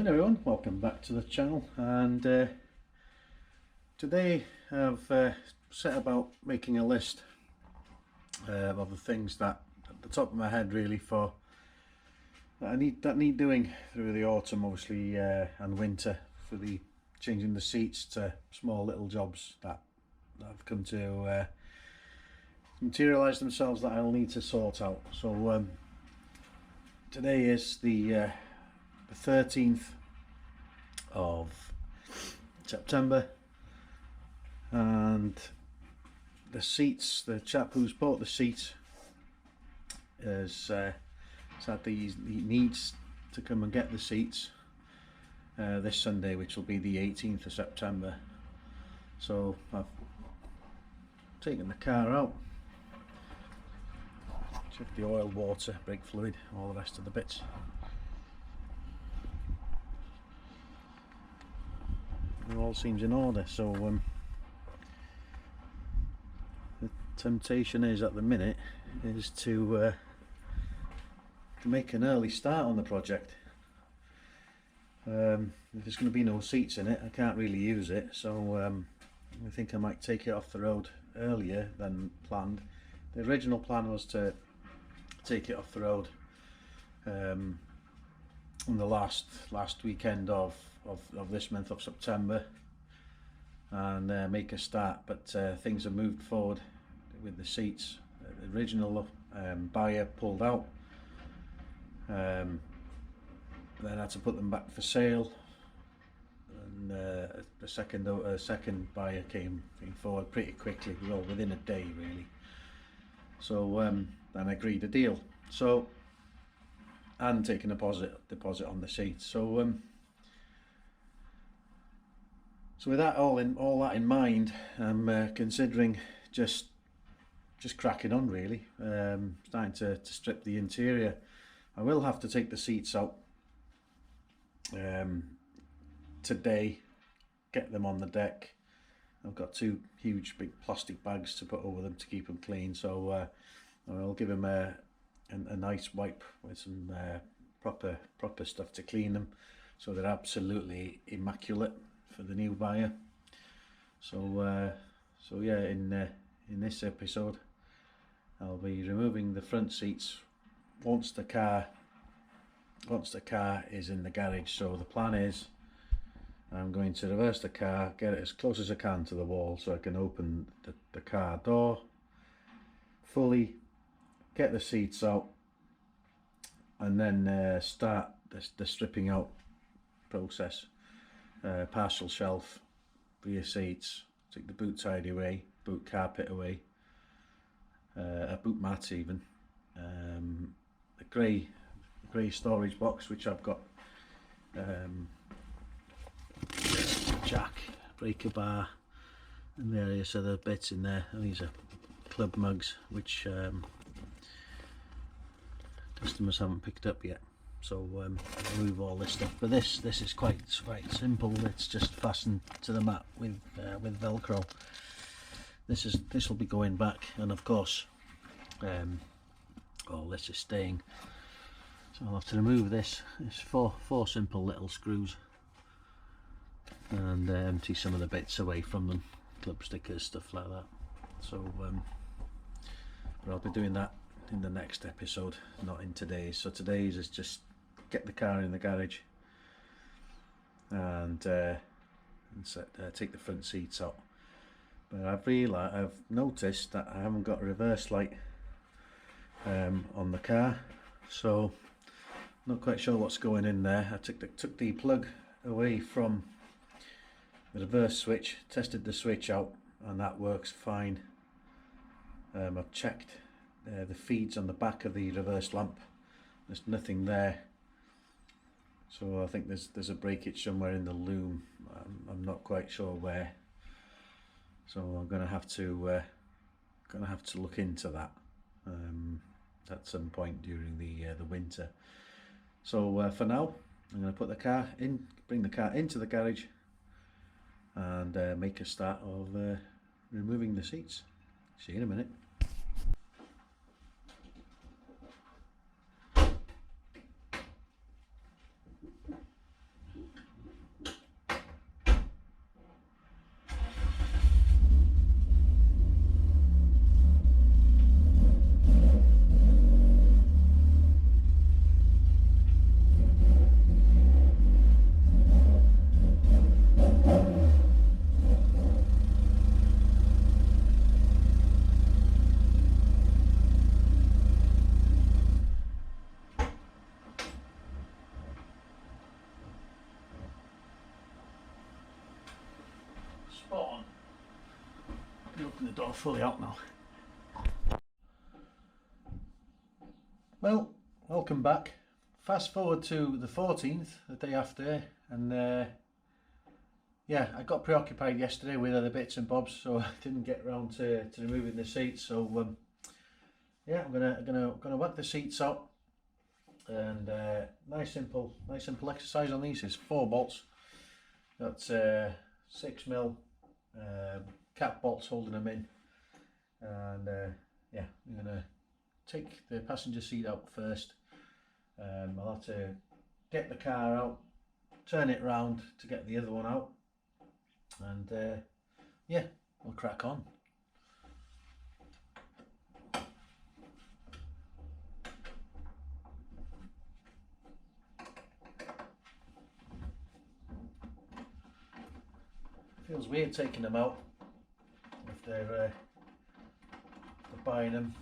Morning everyone, welcome back to the channel, and today I've set about making a list of the things that at the top of my head really for that need doing through the autumn obviously and winter, for the changing the seats to small little jobs that have come to materialize themselves that I'll need to sort out. So today is the 13th of September, and the seats, the chap who's bought the seat has said that he needs to come and get the seats this Sunday, which will be the 18th of September. So I've taken the car out, checked the oil, water, brake fluid, all the rest of the bits. It all seems in order, so the temptation is at the minute is to make an early start on the project. If there's going to be no seats in it, I can't really use it, so I think I might take it off the road earlier than planned. The original plan was to take it off the road on the last weekend of this month of September and make a start, but things have moved forward with the seats. The original buyer pulled out, then I had to put them back for sale, and the second buyer came forward pretty quickly, well within a day really. So then I agreed a deal, so, and taking a deposit on the seats. So so with that all that in mind, I'm considering just cracking on really, starting to strip the interior. I will have to take the seats out today, get them on the deck. I've got two huge big plastic bags to put over them to keep them clean, so I'll give them a nice wipe with some proper stuff to clean them, so they're absolutely immaculate for the new buyer. So so yeah, in this episode I'll be removing the front seats once the car is in the garage. So the plan is I'm going to reverse the car, get it as close as I can to the wall so I can open the car door fully, get the seats out, and then start the stripping out process. Partial shelf, rear seats, take the boot tidy away, boot carpet away, a boot mat even, a grey storage box which I've got jack, breaker bar and various other bits in there. And these are club mugs which customers haven't picked up yet. So I'll remove all this stuff, but this is quite simple. It's just fastened to the mat with Velcro. This will be going back, and of course all this is staying. So I'll have to remove this. It's four simple little screws, and empty some of the bits away from them, club stickers, stuff like that. So but I'll be doing that in the next episode, not in today's. So today's is just get the car in the garage and take the front seats out. But I've noticed that I haven't got a reverse light on the car, so not quite sure what's going in there. I took the plug away from the reverse switch, tested the switch out, and that works fine. I've checked the feeds on the back of the reverse lamp. There's nothing there, so I think there's a breakage somewhere in the loom. I'm not quite sure where, so I'm gonna have to look into that at some point during the winter. So for now, I'm going to put the car in, bring the car into the garage, and make a start of removing the seats. See you in a minute. open the door fully out now. Well, welcome back. Fast forward to the 14th, the day after, and yeah, I got preoccupied yesterday with other bits and bobs, so I didn't get around to removing the seats. So yeah, I'm gonna whack the seats out, and nice simple exercise on these is 4 bolts. Got 6mm cap bolts holding them in, and yeah, I'm gonna take the passenger seat out first. I'll have to get the car out, turn it round to get the other one out, and yeah, we'll crack on. Feels weird taking them out if they're buying them,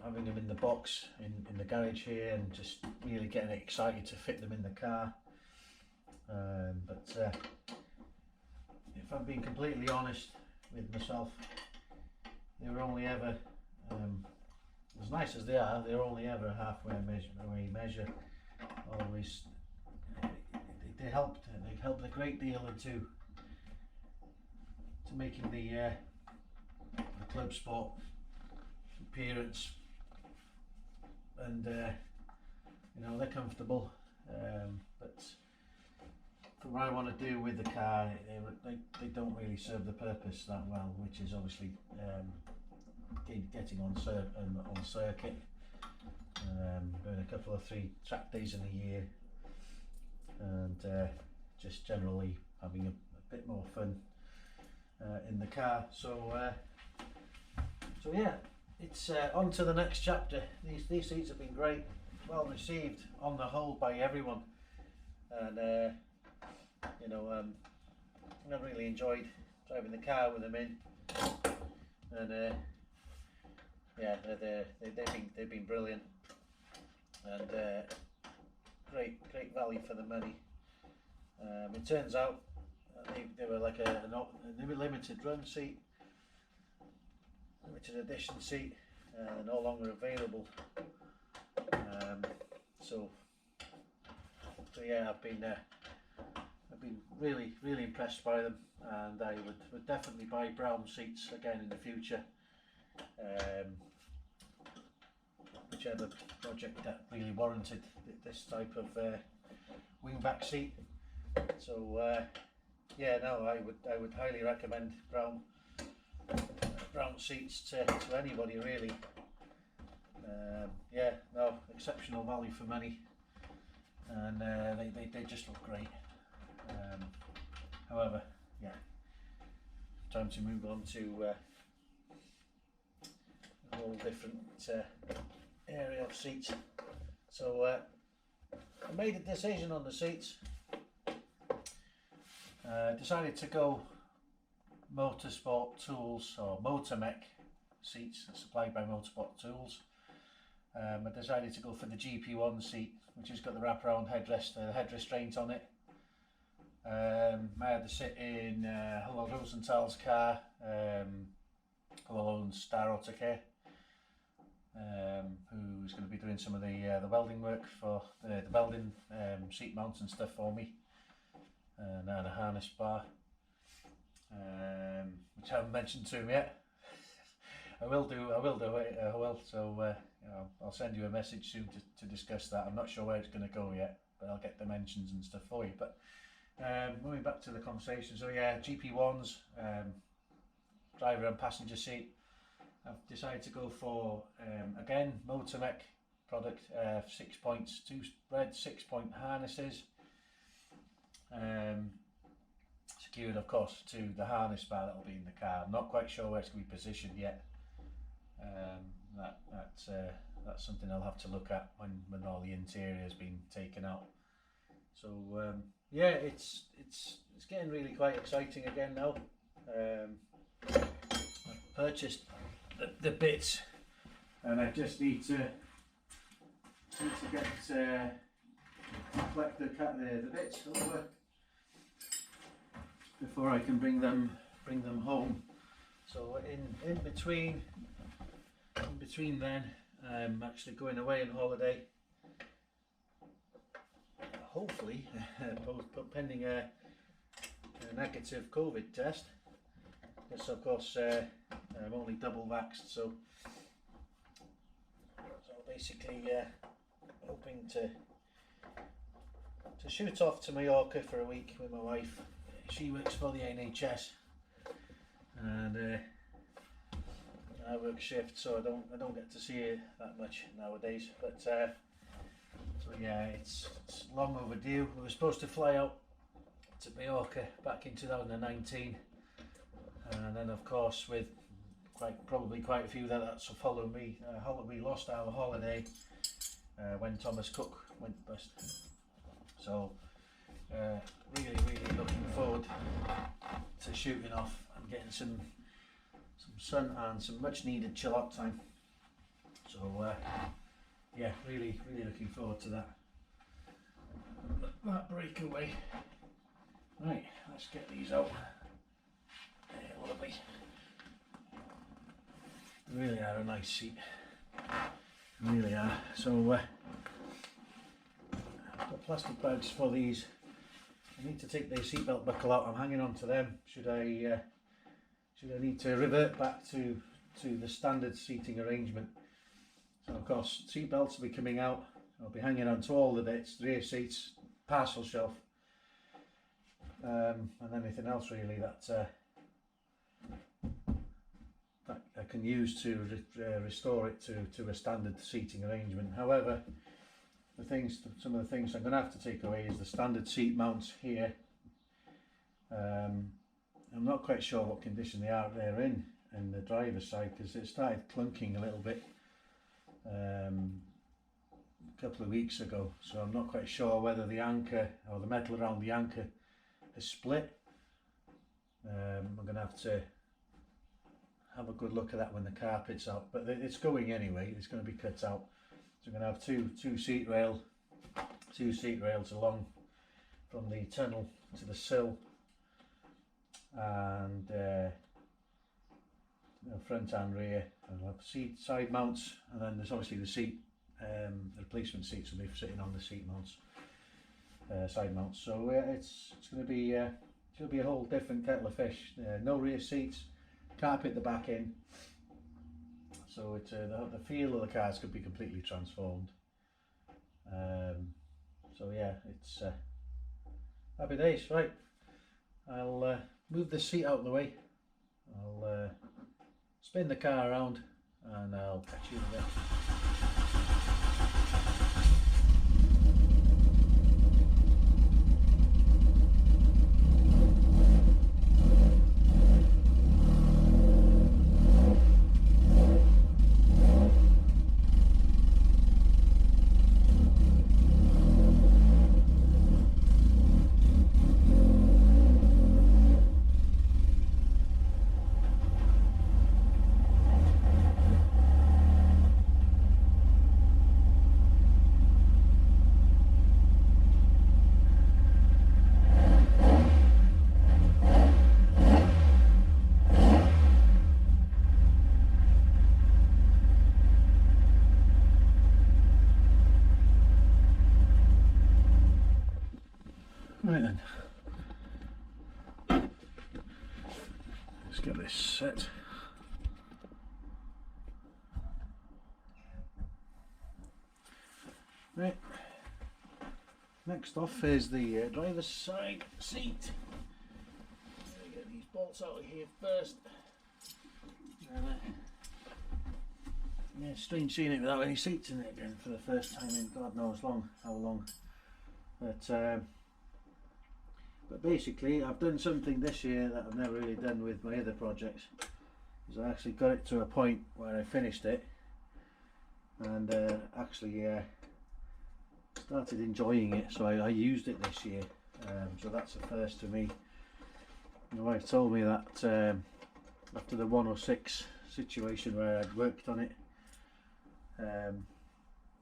having them in the box in the garage here, and just really getting excited to fit them in the car. But if I'm being completely honest with myself, they were only ever, as nice as they are, they're only ever a halfway measure. Always, they helped a great deal into making the Clubsport appearance, and you know, they're comfortable, but for what I want to do with the car, they don't really serve the purpose that well, which is obviously getting on circuit, doing a couple of 3 track days in a year, and just generally having a bit more fun in the car. So yeah, it's on to the next chapter. These seats have been great, well received on the whole by everyone, and you know, I've really enjoyed driving the car with them in, and yeah, they've been brilliant, and great value for the money. It turns out they were like a limited run seat, limited edition seat, no longer available. So yeah, I've been really impressed by them, and I would definitely buy Braum seats again in the future. Whichever project that really warranted this type of wingback seat. So yeah, no, I would highly recommend Braum seats to anybody really. Yeah, no, exceptional value for money, and they just look great. However, yeah, time to move on to a whole different area of seats. So I made a decision on the seats. Decided to go Motorsport Tools, or Motormech seats supplied by Motorsport Tools. I decided to go for the GP1 seat, which has got the wraparound headrest, head restraint on it. I had to sit in Hull Rosenthal's car, who owns Star Autocare, who's going to be doing some of the welding work for the welding seat mounts and stuff for me, and a harness bar, which I haven't mentioned to him yet. I will do it. I will. So you know, I'll send you a message soon to discuss that. I'm not sure where it's going to go yet, but I'll get dimensions and stuff for you. But moving back to the conversation, so yeah, GP1s, driver and passenger seat. I've decided to go for again Motormech product, 6 points, 2 red 6-point harnesses, secured of course to the harness bar that will be in the car. I'm not quite sure where it's going to be positioned yet. That's something I'll have to look at when all the interior has been taken out. So yeah, it's getting really quite exciting again now. I've purchased the bits, and I just need to get collect the bits over before I can bring them home So in between then, I'm actually going away on holiday. Hopefully, pending a negative COVID test. Yes, of course, I'm only double vaxxed, so basically hoping to shoot off to Mallorca for a week with my wife. She works for the NHS, and I work shift, so I don't get to see her that much nowadays. But so yeah, it's long overdue. We were supposed to fly out to Mallorca back in 2019, and then of course with probably quite a few that's followed me, we lost our holiday when Thomas Cook went bust. So really looking forward to shooting off and getting some sun and some much needed chill out time. So yeah, really looking forward to that breakaway. Right, let's get these out. Lovely. They really are a nice seat. Really are. So I've got plastic bags for these. I need to take the seatbelt buckle out. I'm hanging on to them. Should I need to revert back to the standard seating arrangement. So of course seatbelts will be coming out. I'll be hanging on to all the bits, the rear seats, parcel shelf, and anything else really that I can use to restore it to a standard seating arrangement. However, some of the things I'm going to have to take away is the standard seat mounts here. I'm not quite sure what condition they're in the driver's side, because it started clunking a little bit a couple of weeks ago, so I'm not quite sure whether the anchor or the metal around the anchor has split. I'm going to have a good look at that when the carpet's out, but it's going anyway. It's going to be cut out. So I'm going to have two seat rails along from the tunnel to the sill, and front and rear. I'll have seat side mounts, and then there's obviously the seat. The replacement seats will be sitting on the seat mounts, side mounts. So it's going to be a whole different kettle of fish. No rear seats, carpet the back end. So it's the feel of the cars could be completely transformed. So yeah, it's happy days. Right, I'll move the seat out of the way. I'll spin the car around, and I'll catch you in a bit. Right then, let's get this set. Right, next off is the driver's side seat. Get these bolts out of here first. Yeah, strange seeing it without any seats in it again for the first time in God knows how long. But basically, I've done something this year that I've never really done with my other projects. Is I actually got it to a point where I finished it, and actually started enjoying it. So I used it this year. So that's a first for me. My wife told me that after the 106 situation where I'd worked on it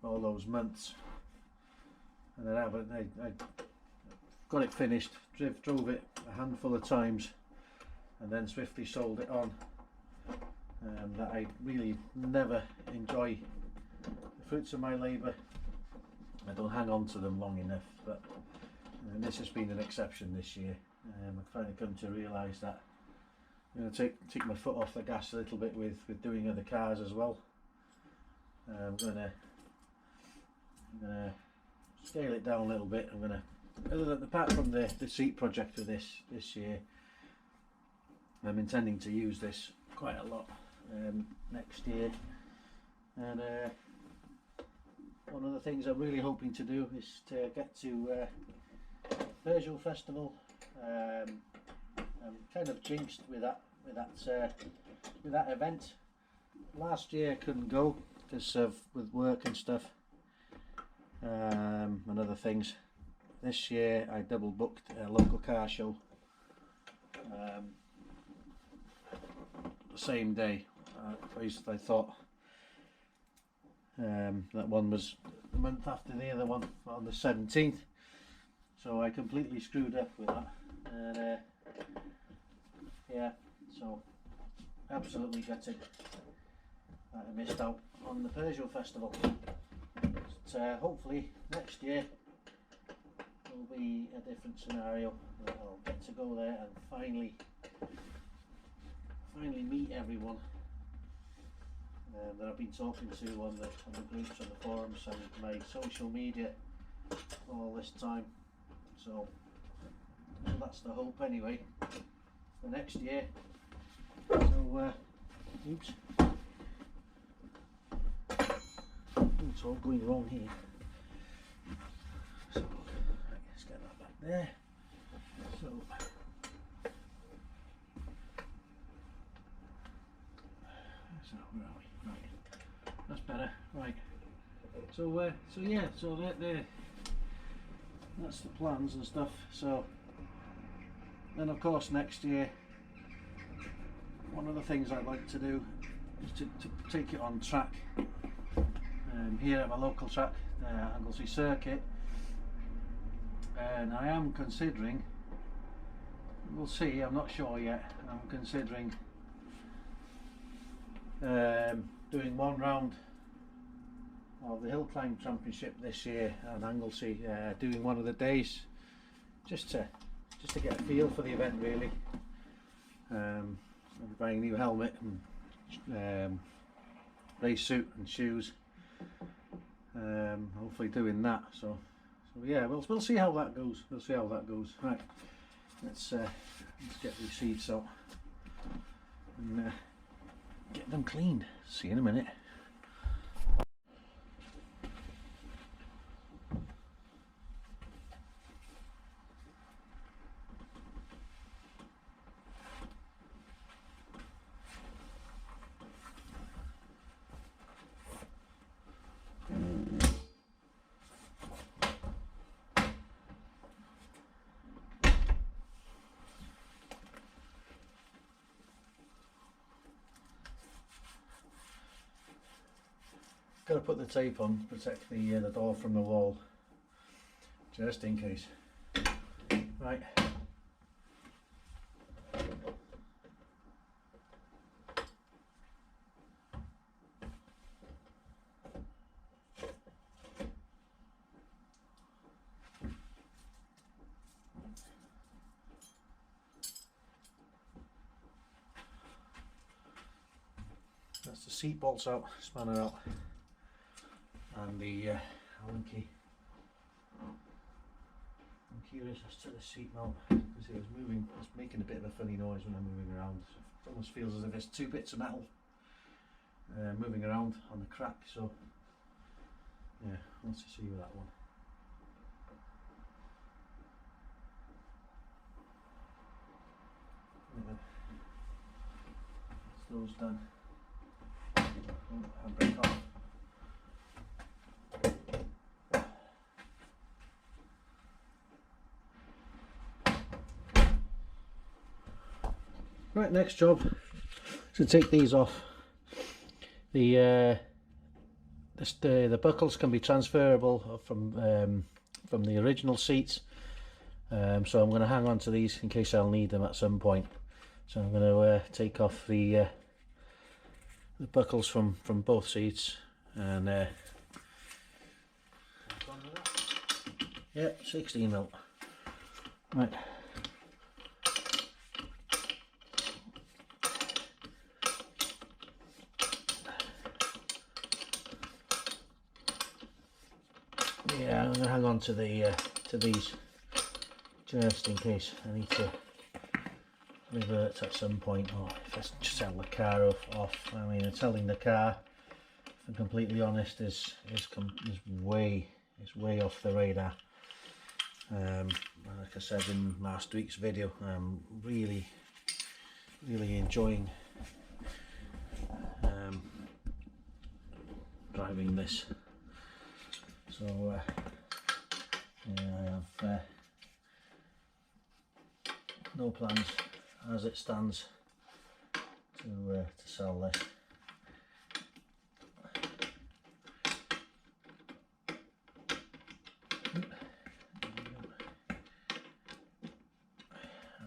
all those months, and then I got it finished, drove it a handful of times, and then swiftly sold it on. that I really never enjoy the fruits of my labour. I don't hang on to them long enough, but this has been an exception this year. I've finally come to realise that I'm going to take my foot off the gas a little bit with doing other cars as well. I'm going to scale it down a little bit. I'm going to, apart from the seat project for this year, I'm intending to use this quite a lot next year. And one of the things I'm really hoping to do is to get to Peugeot Festival. I'm kind of jinxed with that event. Last year I couldn't go because of with work and stuff, and other things. This year I double booked a local car show the same day. At least I thought that one was the month after the other one, on the 17th. So I completely screwed up with that. And yeah, so absolutely gutted that I missed out on the Peugeot Festival. But hopefully next year will be a different scenario. I'll get to go there and finally meet everyone that I've been talking to on the groups, on the forums, and my social media all this time. So that's the hope anyway for next year. So oops, it's all going wrong here. So let's get that back there. So where are we? Right, that's better. Right. So yeah. So that's the plans and stuff. So then, of course, next year, one of the things I'd like to do is to take it on track. Here at my local track, Anglesey Circuit, and I am considering, we'll see, I'm not sure yet, I'm considering doing one round of the Hill Climb Championship this year at Anglesey, doing one of the days, just to get a feel for the event really. I'm buying a new helmet and race suit and shoes. Hopefully doing that. So yeah, we'll see how that goes. We'll see how that goes. Right, let's get these seats out and get them cleaned. See you in a minute. Got to put the tape on to protect the door from the wall, just in case. Right. That's the seat bolts out, spanner out, and the Allen key. I'm curious as to the seat mount because it was moving, it's making a bit of a funny noise when I'm moving around. It almost feels as if it's two bits of metal moving around on the crack. So yeah, let's see with that one. That's those done. Oh, handbrake off. Right, next job to take these off. The buckles can be transferable from the original seats, so I'm going to hang on to these in case I'll need them at some point. So I'm going to take off the the buckles from both seats, and yeah, 16mm. Right. Yeah, I'm gonna hang on to the to these just in case I need to revert at some point, or if I just sell the car off. I mean, selling the car, if I'm completely honest, is way off the radar. Like I said in last week's video, I'm really enjoying driving this. So yeah, I have no plans as it stands to sell this.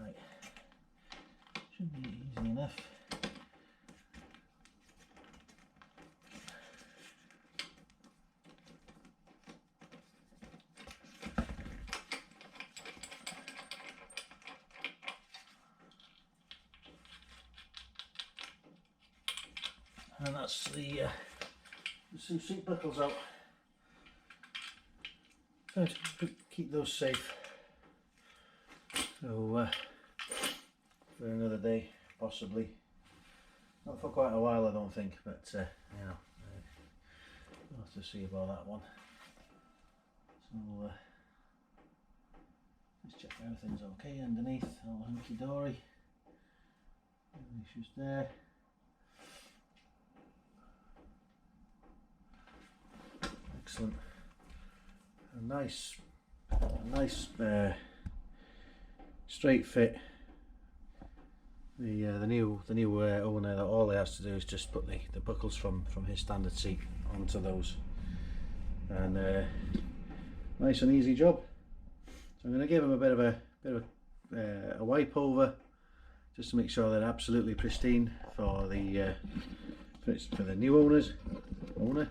Right, should be easy enough. And that's the some seat buckles out. Trying to keep those safe. So for another day, possibly. Not for quite a while, I don't think, but you know, we'll have to see about that one. So let's check everything's okay underneath, all hunky dory. No issues there. Excellent. A nice straight fit. The new owner, that all he has to do is just put the buckles from his standard seat onto those, and nice and easy job. So I'm going to give him a bit of a wipe over, just to make sure they're absolutely pristine for the new owner,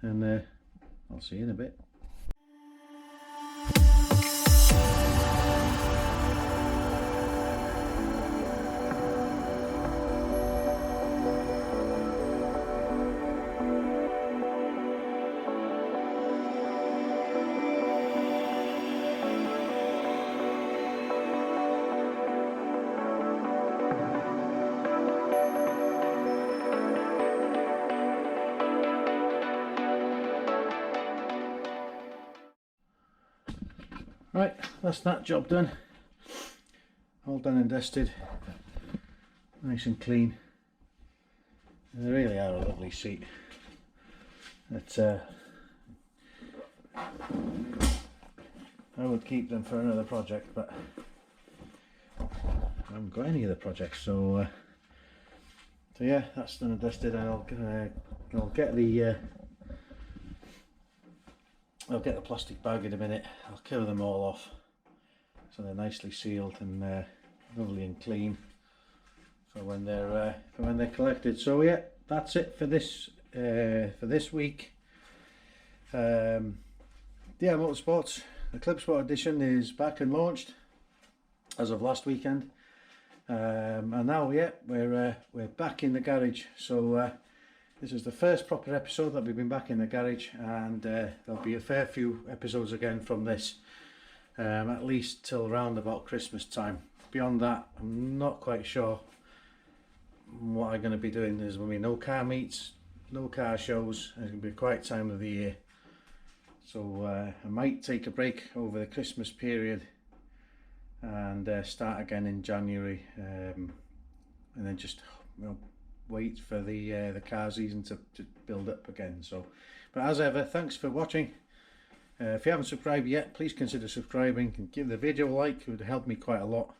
and I'll see you in a bit. Right, that's that job done. All done and dusted. Nice and clean. And they really are a lovely seat. It's, I would keep them for another project, but I haven't got any other projects. So yeah, that's done and dusted. I'll get the plastic bag in a minute. I'll cover them all off so they're nicely sealed and lovely and clean for when they're collected. So yeah, that's it for this week. Yeah, Motorsports, the Clubsport edition is back and launched as of last weekend, and now yeah, we're back in the garage. So this is the first proper episode that we've been back in the garage, and there'll be a fair few episodes again from this, at least till around about Christmas time. Beyond that, I'm not quite sure what I'm going to be doing. There's going to be no car meets, no car shows. It's going to be a quiet time of the year. So I might take a break over the Christmas period and start again in January, and then just, you know, wait for the car season to build up again. So, but as ever, thanks for watching. If you haven't subscribed yet, please consider subscribing and give the video a like. It would help me quite a lot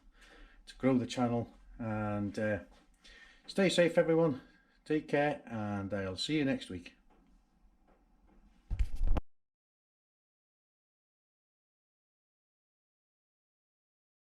to grow the channel. And stay safe, everyone. Take care, and I'll see you next week.